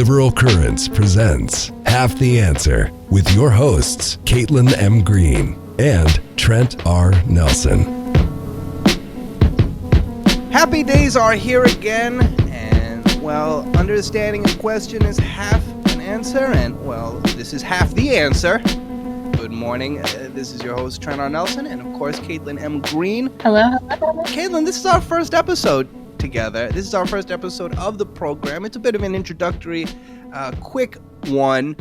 Liberal Currents presents Half the Answer with your hosts, Caitlin M. Green and Trent R. Nelson. Happy days are here again, and, well, understanding a question is half an answer, and, well, this is half the answer. Good morning. This is your host, Trent R. Nelson, and, of course, Caitlin M. Green. Hello. Caitlin, this is our first episode together. This is our first episode of the program. It's a bit of an introductory, quick one.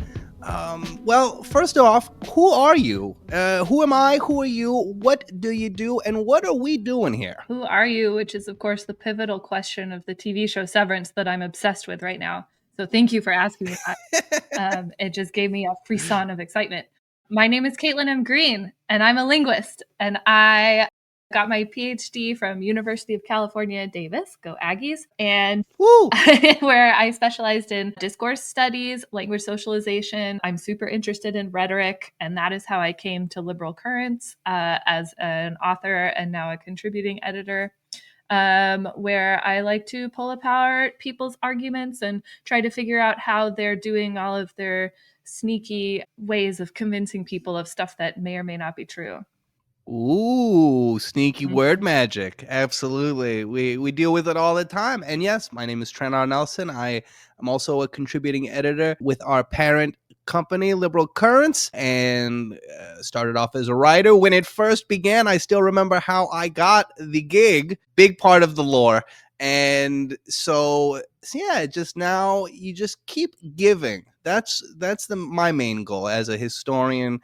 Well, first off, who are you? Who am I? Who are you? What do you do? And what are we doing here? Who are you? Which is, of course, the pivotal question of the TV show Severance that I'm obsessed with right now. So thank you for asking me that. It just gave me a frisson of excitement. My name is Caitlin M. Green, and I'm a linguist. And I got my PhD from University of California, Davis, go Aggies, and where I specialized in discourse studies, language socialization. I'm super interested in rhetoric, and that is how I came to Liberal Currents as an author and now a contributing editor, where I like to pull apart people's arguments and try to figure out how they're doing all of their sneaky ways of convincing people of stuff that may or may not be true. Ooh, sneaky word magic. Absolutely. We deal with it all the time. And yes, my name is Trent R. Nelson. I am also a contributing editor with our parent company, Liberal Currents, and started off as a writer. When it first began, I still remember how I got the gig, big part of the lore. And so yeah, just now you just keep giving. That's my main goal as a historian,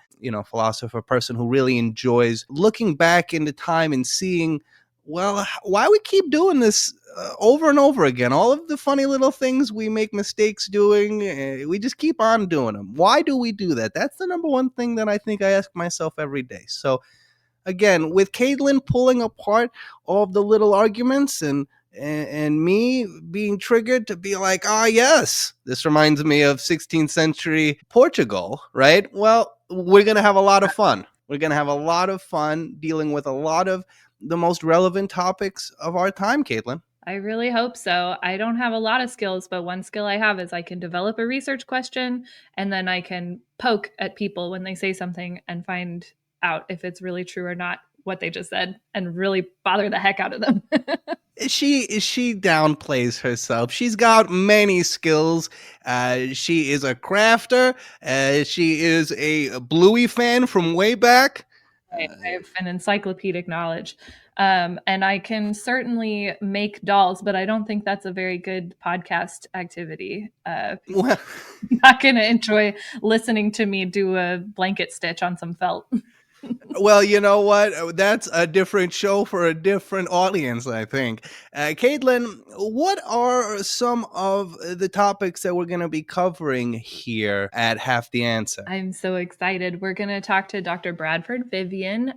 philosopher, person who really enjoys looking back into time and seeing, well, why we keep doing this over and over again. All of the funny little things we make mistakes doing, we just keep on doing them. Why do we do that? That's the number one thing that I think I ask myself every day. So again, with Caitlin pulling apart all of the little arguments and me being triggered to be like, yes, this reminds me of 16th century Portugal, right? Well, we're going to have a lot of fun. We're going to have a lot of fun dealing with a lot of the most relevant topics of our time, Caitlin. I really hope so. I don't have a lot of skills, but one skill I have is I can develop a research question, and then I can poke at people when they say something and find out if it's really true or not what they just said and really bother the heck out of them. She downplays herself. She's got many skills. She is a crafter. She is a Bluey fan from way back. I have an encyclopedic knowledge. And I can certainly make dolls, but I don't think that's a very good podcast activity. Well, not going to enjoy listening to me do a blanket stitch on some felt. Well, you know what? That's a different show for a different audience, I think. Caitlin, what are some of the topics that we're going to be covering here at Half the Answer? I'm so excited. We're going to talk to Dr. Bradford Vivian,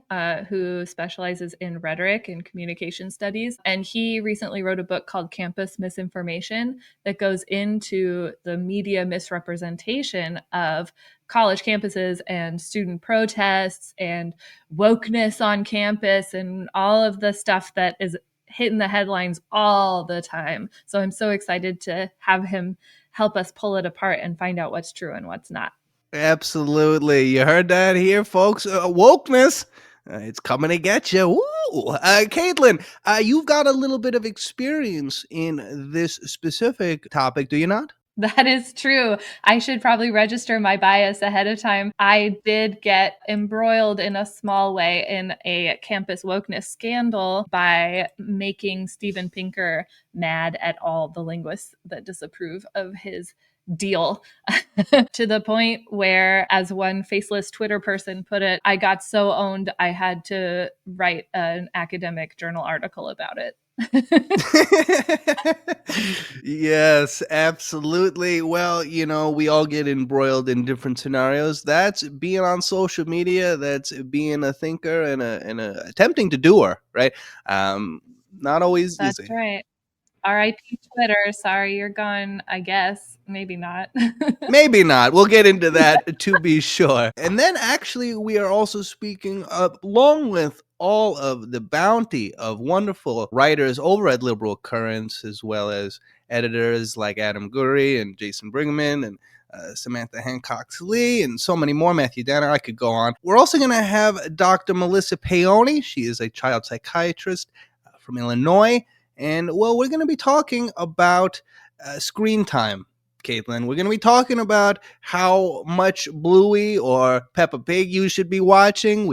who specializes in rhetoric and communication studies. And he recently wrote a book called Campus Misinformation that goes into the media misrepresentation of college campuses and student protests and wokeness on campus and all of the stuff that is hitting the headlines all the time. So I'm so excited to have him help us pull it apart and find out what's true and what's not. Absolutely. You heard that here, folks. Wokeness. It's coming to get you. Woo! Caitlin, you've got a little bit of experience in this specific topic, do you not? That is true. I should probably register my bias ahead of time. I did get embroiled in a small way in a campus wokeness scandal by making Steven Pinker mad at all the linguists that disapprove of his deal to the point where, as one faceless Twitter person put it, I got so owned I had to write an academic journal article about it. Yes, absolutely. Well, we all get embroiled in different scenarios. That's being on social media. That's being a thinker and a attempting to doer, right? Not always That's easy. right. R.I.P. Twitter. Sorry, you're gone, I guess. Maybe not. Maybe not. We'll get into that to be sure. And then actually, we are also speaking along with all of the bounty of wonderful writers over at Liberal Currents, as well as editors like Adam Gurry and Jason Brigman and Samantha Hancock-Lee and so many more, Matthew Danner. I could go on. We're also going to have Dr. Melissa Paoni. She is a child psychiatrist from Illinois. And, well, we're going to be talking about screen time, Caitlin. We're going to be talking about how much Bluey or Peppa Pig you should be watching.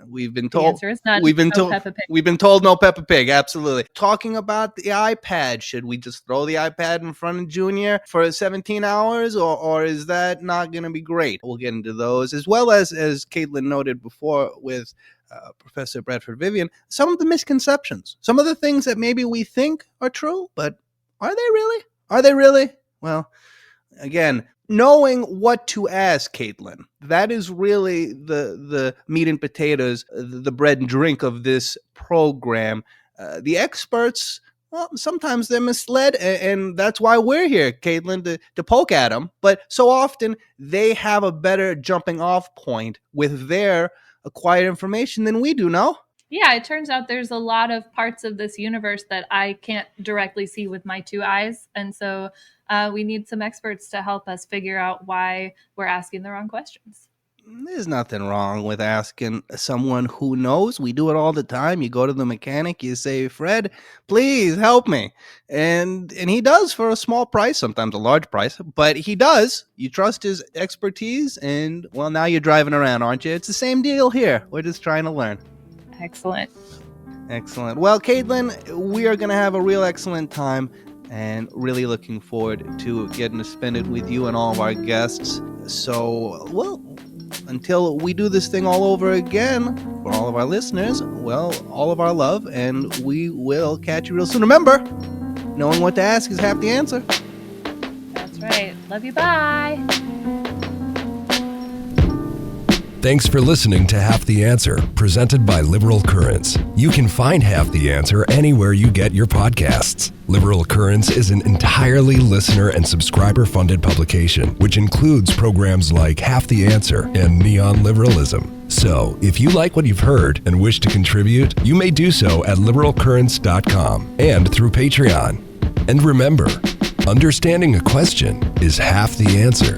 We've been told. The answer is none. We've been No told. Peppa Pig. We've been told no Peppa Pig. Absolutely. Talking about the iPad. Should we just throw the iPad in front of Junior for 17 hours, or is that not going to be great? We'll get into those, as well as Caitlin noted before with Professor Bradford Vivian, some of the misconceptions, some of the things that maybe we think are true, but are they really? Are they really? Well, again, knowing what to ask, Caitlin, that is really the meat and potatoes, the bread and drink of this program. The experts, well, sometimes they're misled, and that's why we're here, Caitlin, to poke at them. But so often they have a better jumping off point with their acquired information than we do, no? Yeah, it turns out there's a lot of parts of this universe that I can't directly see with my two eyes. And so we need some experts to help us figure out why we're asking the wrong questions. There's nothing wrong with asking someone who knows. We do it all the time. You go to the mechanic, you say, Fred, please help me. And he does for a small price, sometimes a large price, but he does. You trust his expertise, and, well, now you're driving around, aren't you? It's the same deal here. We're just trying to learn. Excellent. Excellent. Well, Caitlin, we are going to have a real excellent time and really looking forward to getting to spend it with you and all of our guests. So, well, until we do this thing all over again, for all of our listeners, well, all of our love, and we will catch you real soon. Remember, knowing what to ask is half the answer. That's right. Love you. Bye. Thanks for listening to Half the Answer, presented by Liberal Currents. You can find Half the Answer anywhere you get your podcasts. Liberal Currents is an entirely listener and subscriber-funded publication, which includes programs like Half the Answer and Neon Liberalism. So, if you like what you've heard and wish to contribute, you may do so at liberalcurrents.com and through Patreon. And remember, understanding a question is half the answer.